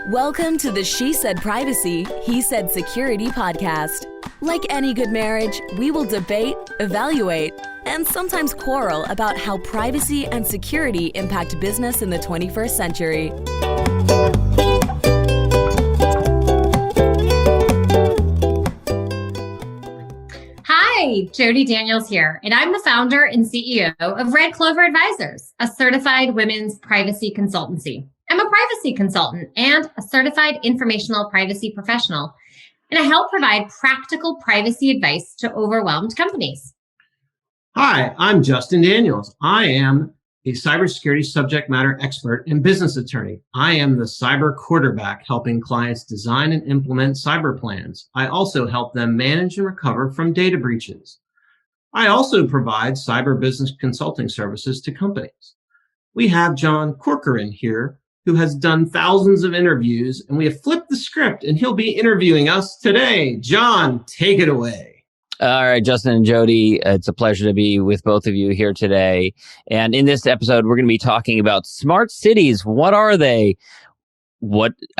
Welcome to the She Said Privacy, He Said Security podcast. Like any good marriage, we will debate, evaluate, and sometimes quarrel about how privacy and security impact business in the 21st century. Hi, Jodi Daniels here, and I'm the founder and CEO of Clover Advisors, a certified women's privacy consultancy. I'm a privacy consultant and a certified informational privacy professional, and I help provide practical privacy advice to overwhelmed companies. Hi, I'm Justin Daniels. I am a cybersecurity subject matter expert and business attorney. I am the cyber quarterback helping clients design and implement cyber plans. I also help them manage and recover from data breaches. I also provide cyber business consulting services to companies. We have John Corcoran here, who has done thousands of interviews, and we have flipped the script, and he'll be interviewing us today. John, take it away. All right, Justin and Jodi, it's a pleasure to be with both of you here today. And in this episode, we're going to be talking about smart cities. What are they?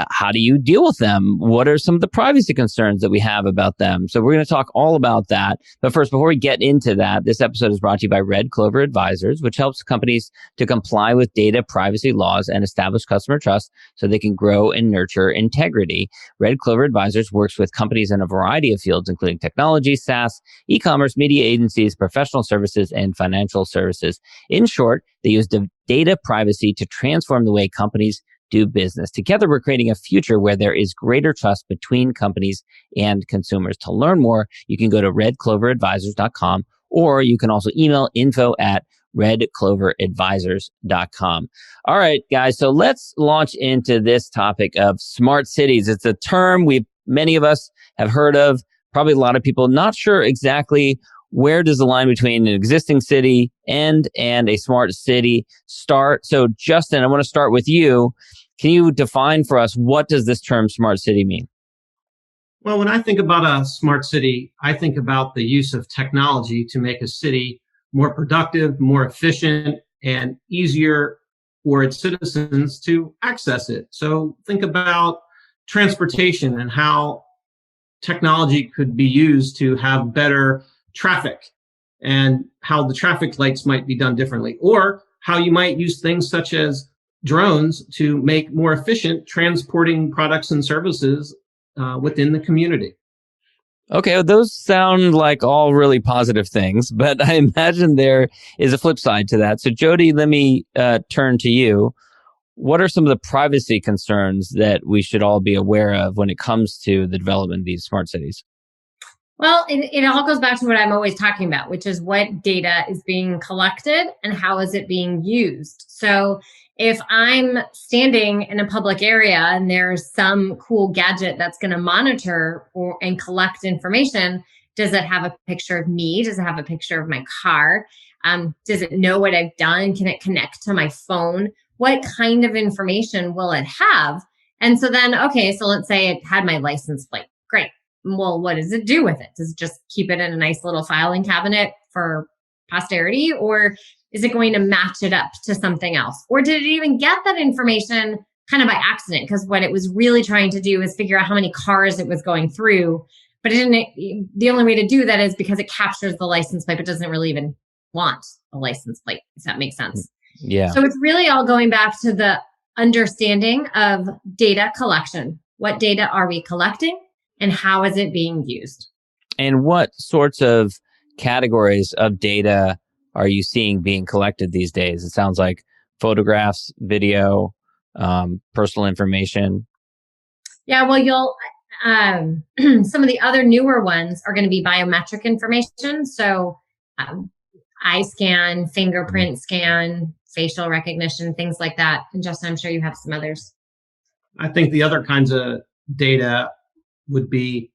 How do you deal with them? What are some of the privacy concerns that we have about them? So we're going to talk all about that. But first, before we get into that, this episode is brought to you by Clover Advisors, which helps companies to comply with data privacy laws and establish customer trust so they can grow and nurture integrity. Clover Advisors works with companies in a variety of fields, including technology, SaaS, e-commerce, media agencies, professional services, and financial services. In short, they use data privacy to transform the way companies do business. Together, we're creating a future where there is greater trust between companies and consumers. To learn more, you can go to redcloveradvisors.com, or you can also email info@redcloveradvisors.com. All right, guys, so let's launch into this topic of smart cities. It's a term many of us have heard of, probably a lot of people not sure exactly where does the line between an existing city and a smart city start. So, Justin, I want to start with you. Can you define for us, what does this term smart city mean? Well, when I think about a smart city, I think about the use of technology to make a city more productive, more efficient, and easier for its citizens to access it. So think about transportation and how technology could be used to have better traffic and how the traffic lights might be done differently, or how you might use things such as drones to make more efficient transporting products and services within the community. Okay, well, those sound like all really positive things, but I imagine there is a flip side to that. So Jodi, let me turn to you. What are some of the privacy concerns that we should all be aware of when it comes to the development of these smart cities? Well, it all goes back to what I'm always talking about, which is what data is being collected and how is it being used. So if I'm standing in a public area and there's some cool gadget that's going to monitor and collect information, does it have a picture of me? Does it have a picture of my car? Does it know what I've done? Can it connect to my phone? What kind of information will it have? And so then, okay, so let's say it had my license plate. Great. Well, what does it do with it? Does it just keep it in a nice little filing cabinet for posterity? Or is it going to match it up to something else? Or did it even get that information kind of by accident? Because what it was really trying to do is figure out how many cars it was going through. But it didn't. The only way to do that is because it captures the license plate, but doesn't really even want a license plate, if that makes sense. Yeah. So it's really all going back to the understanding of data collection. What data are we collecting? And how is it being used? And what sorts of categories of data are you seeing being collected these days? It sounds like photographs, video, personal information. Yeah, well, some of the other newer ones are going to be biometric information. So eye scan, fingerprint scan, facial recognition, things like that. And Justin, I'm sure you have some others. I think the other kinds of data would be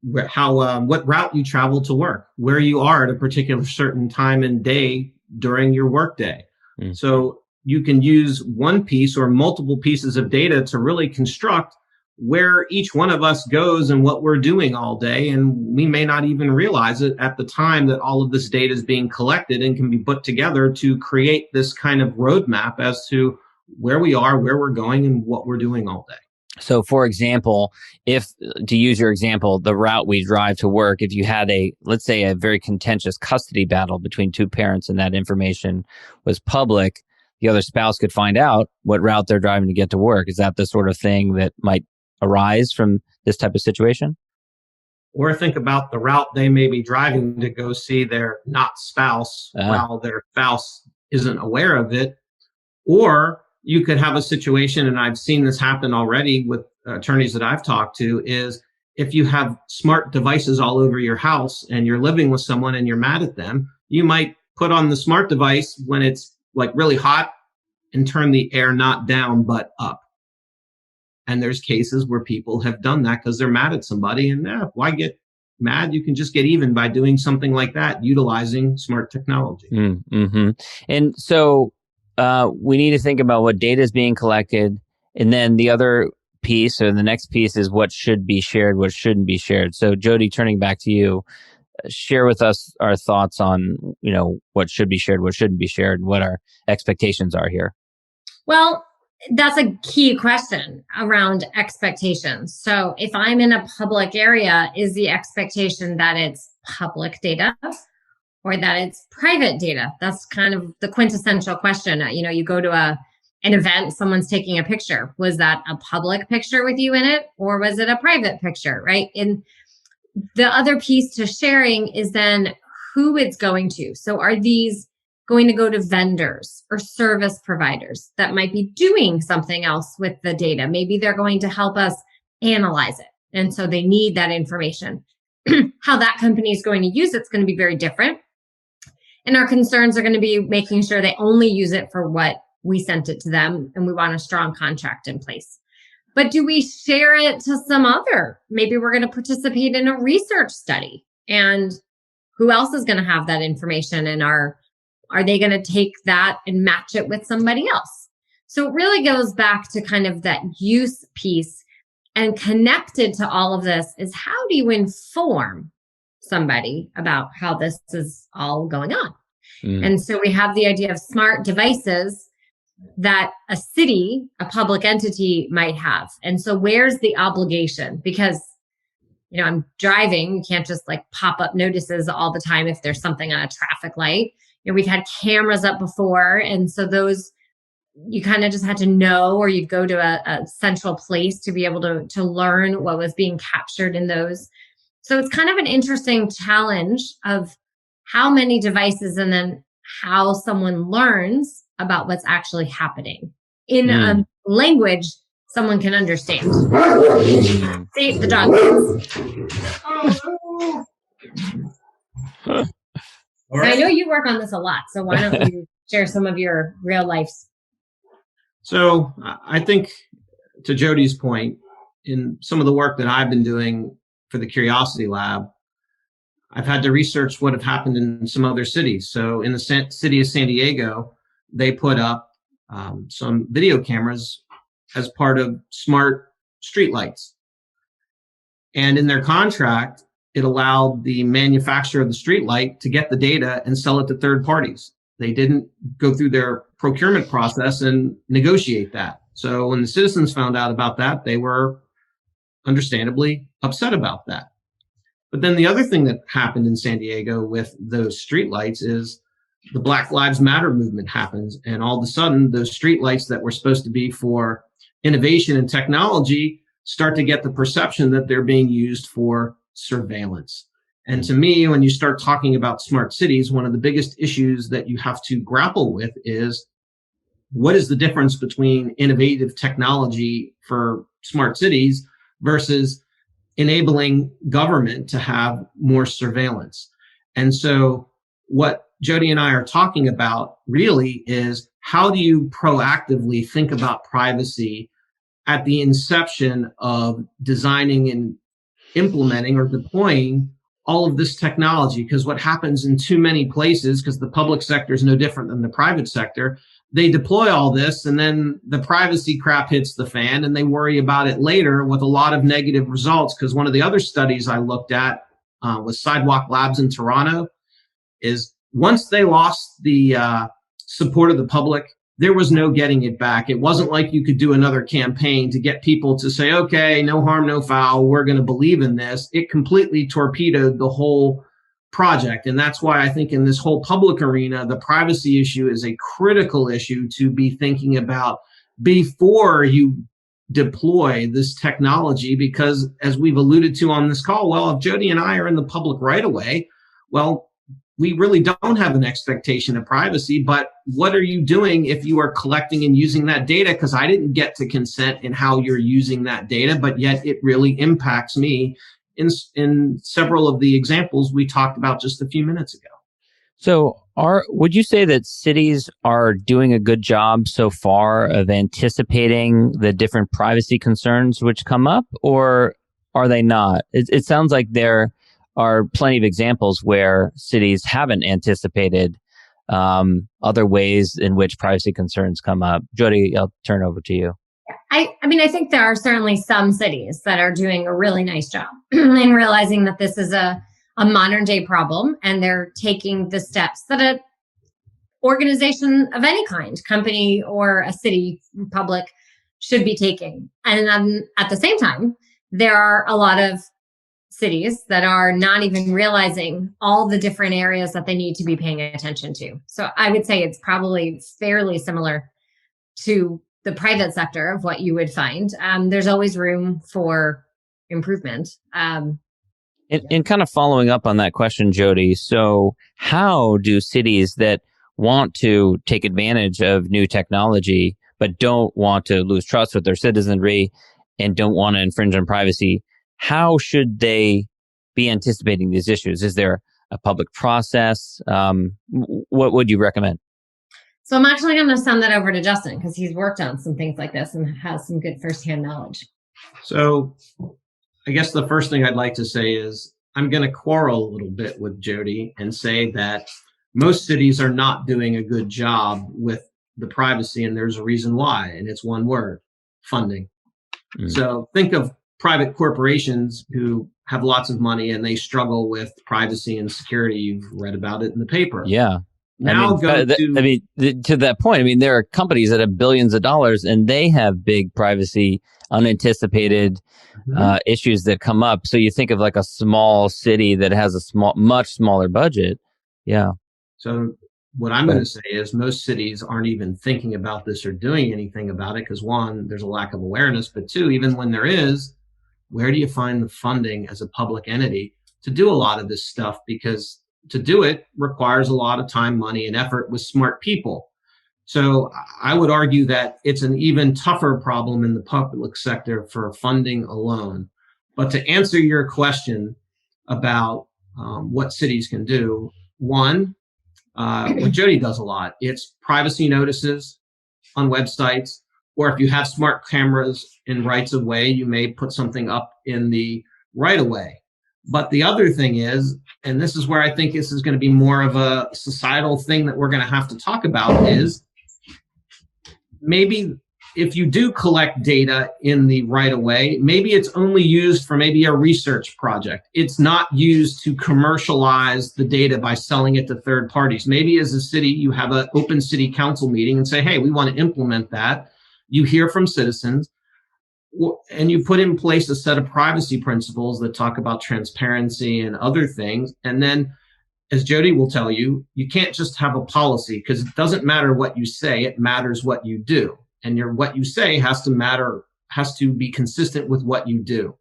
what route you travel to work, where you are at a particular certain time and day during your workday. So you can use one piece or multiple pieces of data to really construct where each one of us goes and what we're doing all day. And we may not even realize it at the time that all of this data is being collected and can be put together to create this kind of roadmap as to where we are, where we're going, and what we're doing all day. So, for example, if, to use your example, the route we drive to work, if you had let's say a very contentious custody battle between two parents and that information was public, the other spouse could find out what route they're driving to get to work. Is that the sort of thing that might arise from this type of situation? Or think about the route they may be driving to go see their not spouse while their spouse isn't aware of it. Or you could have a situation, and I've seen this happen already with attorneys that I've talked to, is if you have smart devices all over your house and you're living with someone and you're mad at them, you might put on the smart device when it's like really hot and turn the air not down but up. And there's cases where people have done that because they're mad at somebody, and why get mad? You can just get even by doing something like that, utilizing smart technology. Mm-hmm. And so we need to think about what data is being collected. And then the other piece, or the next piece, is what should be shared, what shouldn't be shared. So Jodi, turning back to you, share with us our thoughts on, what should be shared, what shouldn't be shared, what our expectations are here. Well, that's a key question around expectations. So if I'm in a public area, is the expectation that it's public data or that it's private data? That's kind of the quintessential question. You go to an event, someone's taking a picture. Was that a public picture with you in it, or was it a private picture, right? And the other piece to sharing is then who it's going to. So are these going to go to vendors or service providers that might be doing something else with the data? Maybe they're going to help us analyze it. And so they need that information. How that company is going to use it's going to be very different. And our concerns are going to be making sure they only use it for what we sent it to them, and we want a strong contract in place. But do we share it to some other? Maybe we're going to participate in a research study, and who else is going to have that information, and are they going to take that and match it with somebody else? So it really goes back to kind of that use piece, and connected to all of this is how do you inform somebody about how this is all going on? And so we have the idea of smart devices that a city, a public entity might have. And so where's the obligation? Because, I'm driving, you can't just like pop up notices all the time if there's something on a traffic light. We've had cameras up before. And so those, you kind of just had to know, or you'd go to a central place to be able to learn what was being captured in those. So it's kind of an interesting challenge of how many devices, and then how someone learns about what's actually happening in a language someone can understand. See, the dog. I know you work on this a lot, so why don't you share some of your real lives? So I think, to Jodi's point, in some of the work that I've been doing for the Curiosity Lab, I've had to research what have happened in some other cities. So in the city of San Diego, they put up some video cameras as part of smart streetlights. And in their contract, it allowed the manufacturer of the streetlight to get the data and sell it to third parties. They didn't go through their procurement process and negotiate that. So when the citizens found out about that, they were understandably upset about that. But then the other thing that happened in San Diego with those streetlights is the Black Lives Matter movement happens. And all of a sudden, those streetlights that were supposed to be for innovation and technology start to get the perception that they're being used for surveillance. And to me, when you start talking about smart cities, one of the biggest issues that you have to grapple with is, what is the difference between innovative technology for smart cities versus enabling government to have more surveillance? And so what Jodi and I are talking about really is, how do you proactively think about privacy at the inception of designing and implementing or deploying all of this technology? Because what happens in too many places, because the public sector is no different than the private sector, they deploy all this and then the privacy crap hits the fan and they worry about it later with a lot of negative results. Because one of the other studies I looked at was Sidewalk Labs in Toronto, is once they lost the support of the public, there was no getting it back. It wasn't like you could do another campaign to get people to say, okay, no harm, no foul, we're going to believe in this. It completely torpedoed the whole project. And that's why I think in this whole public arena, the privacy issue is a critical issue to be thinking about before you deploy this technology. Because as we've alluded to on this call, well, if Jodi and I are in the public right away, well, we really don't have an expectation of privacy, but what are you doing if you are collecting and using that data? Because I didn't get to consent in how you're using that data, but yet it really impacts me in several of the examples we talked about just a few minutes ago. So would you say that cities are doing a good job so far of anticipating the different privacy concerns which come up, or are they not? It sounds like there are plenty of examples where cities haven't anticipated other ways in which privacy concerns come up. Jodi, I'll turn over to you. I mean, I think there are certainly some cities that are doing a really nice job in realizing that this is a modern day problem, and they're taking the steps that an organization of any kind, company or a city, public, should be taking. And at the same time, there are a lot of cities that are not even realizing all the different areas that they need to be paying attention to. So I would say it's probably fairly similar to the private sector of what you would find. There's always room for improvement. And kind of following up on that question, Jodi, so how do cities that want to take advantage of new technology but don't want to lose trust with their citizenry and don't want to infringe on privacy, how should they be anticipating these issues? Is there a public process? What would you recommend? So I'm actually going to send that over to Justin because he's worked on some things like this and has some good firsthand knowledge. So I guess the first thing I'd like to say is I'm going to quarrel a little bit with Jodi and say that most cities are not doing a good job with the privacy, and there's a reason why, and it's one word: funding. So think of private corporations who have lots of money and they struggle with privacy and security. You've read about it in the paper. Yeah. Now to that point, there are companies that have billions of dollars and they have big privacy, unanticipated issues that come up. So you think of like a small city that has a much smaller budget. Yeah. So what I'm going to say is most cities aren't even thinking about this or doing anything about it because, one, there's a lack of awareness, but two, even when there is, where do you find the funding as a public entity to do a lot of this stuff? Because to do it requires a lot of time, money, and effort with smart people. So I would argue that it's an even tougher problem in the public sector for funding alone. But to answer your question about what cities can do, one, what Jodi does a lot, it's privacy notices on websites, or if you have smart cameras in rights of way, you may put something up in the right of way. But the other thing is, and this is where I think this is going to be more of a societal thing that we're going to have to talk about, is maybe if you do collect data in the right of way, maybe it's only used for maybe a research project. It's not used to commercialize the data by selling it to third parties. Maybe as a city, you have an open city council meeting and say, hey, we want to implement that. You hear from citizens and you put in place a set of privacy principles that talk about transparency and other things. And then, as Jodi will tell you, you can't just have a policy because it doesn't matter what you say, it matters what you do. And what you say has to be consistent with what you do.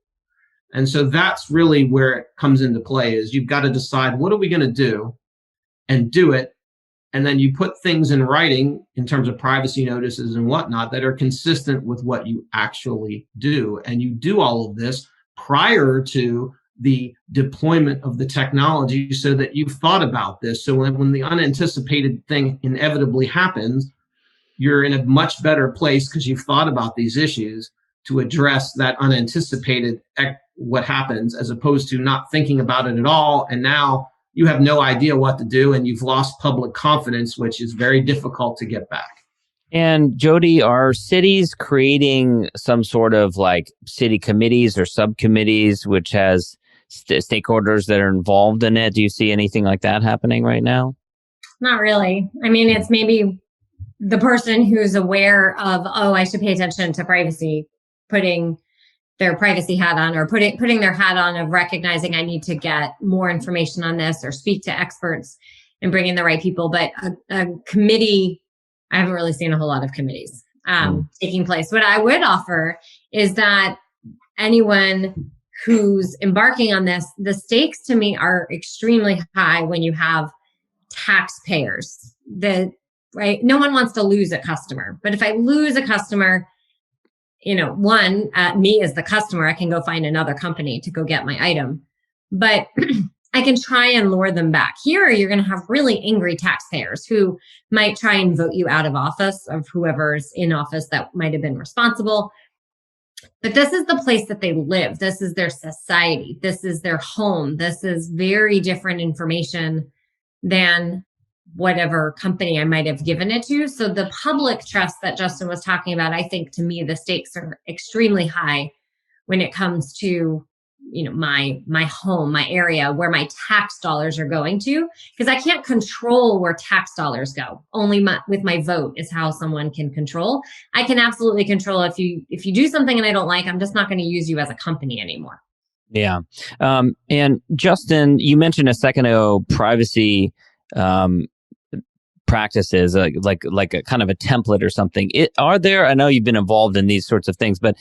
And so that's really where it comes into play, is you've got to decide, what are we going to do, and do it. And then you put things in writing in terms of privacy notices and whatnot that are consistent with what you actually do. And you do all of this prior to the deployment of the technology so that you've thought about this. So when the unanticipated thing inevitably happens, you're in a much better place because you've thought about these issues to address that unanticipated what happens, as opposed to not thinking about it at all. And now you have no idea what to do and you've lost public confidence, which is very difficult to get back. And Jodi, are cities creating some sort of like city committees or subcommittees which has stakeholders that are involved in it? Do you see anything like that happening right now? Not really. I mean, it's maybe the person who's aware of, oh, I should pay attention to privacy, putting their privacy hat on, or putting their hat on of recognizing I need to get more information on this or speak to experts and bring in the right people. But a committee, I haven't really seen a whole lot of committees taking place. What I would offer is that anyone who's embarking on this, the stakes to me are extremely high when you have taxpayers. Right? No one wants to lose a customer. But if I lose a customer, me as the customer, I can go find another company to go get my item. But I can try and lure them back. Here, you're going to have really angry taxpayers who might try and vote you out of office, of whoever's in office that might have been responsible. But this is the place that they live. This is their society. This is their home. This is very different information than whatever company I might have given it to. So the public trust that Justin was talking about, I think to me, the stakes are extremely high when it comes to, my home, my area, where my tax dollars are going to, because I can't control where tax dollars go. Only with my vote is how someone can control. I can absolutely control if you do something and I don't like, I'm just not going to use you as a company anymore. Yeah. And Justin, you mentioned a second ago, privacy, practices, like a kind of a template or something. I know you've been involved in these sorts of things, but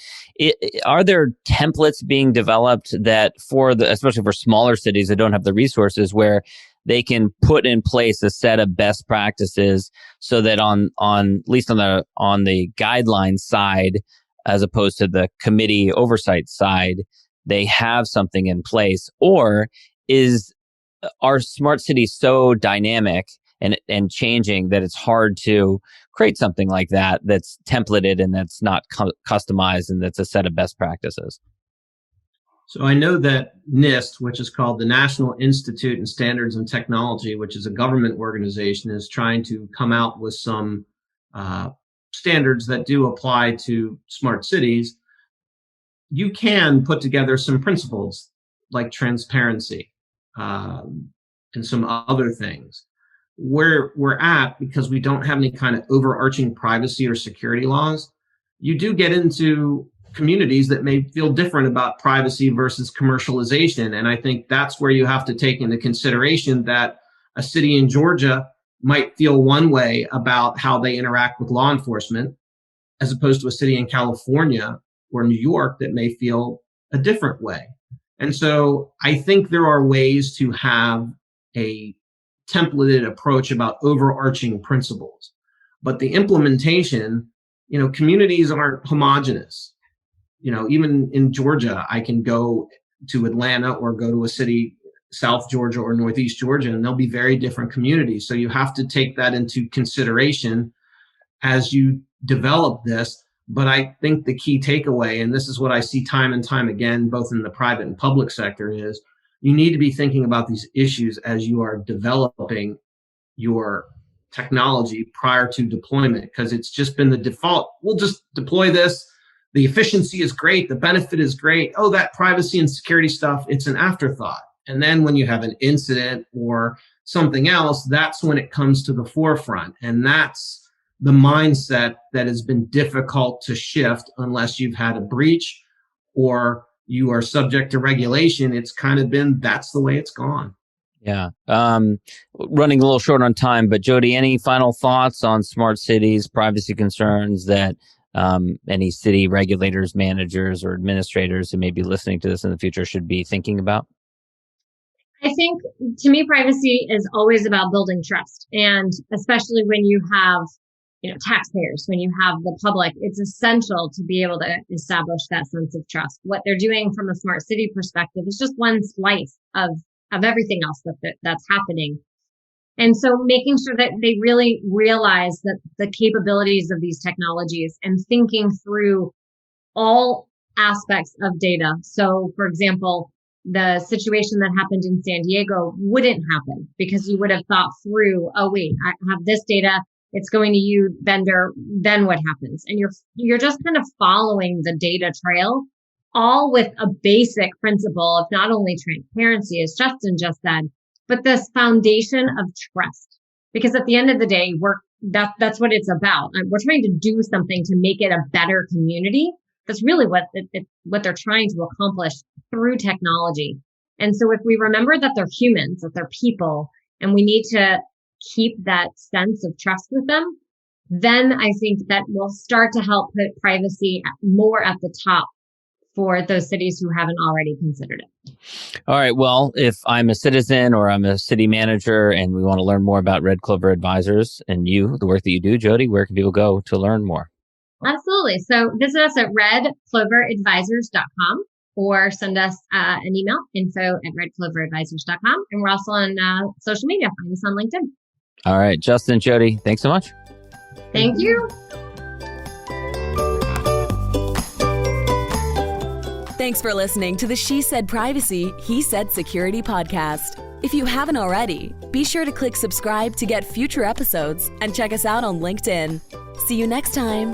are there templates being developed that especially for smaller cities that don't have the resources, where they can put in place a set of best practices so that on at least on the guideline side, as opposed to the committee oversight side, they have something in place? Or are smart cities so dynamic and changing that it's hard to create something like that that's templated and that's not customized and that's a set of best practices? So I know that NIST, which is called the National Institute in Standards and Technology, which is a government organization, is trying to come out with some standards that do apply to smart cities. You can put together some principles like transparency and some other things. Where we're at, because we don't have any kind of overarching privacy or security laws, you do get into communities that may feel different about privacy versus commercialization. And I think that's where you have to take into consideration that a city in Georgia might feel one way about how they interact with law enforcement, as opposed to a city in California or New York that may feel a different way. And so I think there are ways to have a templated approach about overarching principles. But the implementation, communities aren't homogenous. Even in Georgia, I can go to Atlanta or go to a city, South Georgia or Northeast Georgia, and they'll be very different communities. So you have to take that into consideration as you develop this. But I think the key takeaway, and this is what I see time and time again, both in the private and public sector, is you need to be thinking about these issues as you are developing your technology prior to deployment, because it's just been the default. We'll just deploy this. The efficiency is great. The benefit is great. Oh, that privacy and security stuff, it's an afterthought. And then when you have an incident or something else, that's when it comes to the forefront. And that's the mindset that has been difficult to shift unless you've had a breach or you are subject to regulation. It's kind of been, that's the way it's gone. Yeah. Running a little short on time, but Jodi, any final thoughts on smart cities, privacy concerns that any city regulators, managers, or administrators who may be listening to this in the future should be thinking about? I think, to me, privacy is always about building trust. And especially when you have taxpayers, when you have the public, it's essential to be able to establish that sense of trust. What they're doing from a smart city perspective is just one slice of everything else that's happening. And so making sure that they really realize that the capabilities of these technologies and thinking through all aspects of data. So, for example, the situation that happened in San Diego wouldn't happen because you would have thought through, oh, wait, I have this data. It's going to you vendor, then what happens? And you're just kind of following the data trail, all with a basic principle of not only transparency, as Justin just said, but this foundation of trust. Because at the end of the day, that's what it's about. We're trying to do something to make it a better community. That's really what they're trying to accomplish through technology. And so if we remember that they're humans, that they're people, and we need to keep that sense of trust with them, then I think that will start to help put privacy more at the top for those cities who haven't already considered it. All right. Well, if I'm a citizen or I'm a city manager and we want to learn more about Red Clover Advisors and the work that you do, Jodi, where can people go to learn more? Absolutely. So visit us at redcloveradvisors.com or send us an email, info@redcloveradvisors.com. And we're also on social media. Find us on LinkedIn. All right. Justin, Jodi, thanks so much. Thank you. Thanks for listening to the She Said Privacy, He Said Security podcast. If you haven't already, be sure to click subscribe to get future episodes and check us out on LinkedIn. See you next time.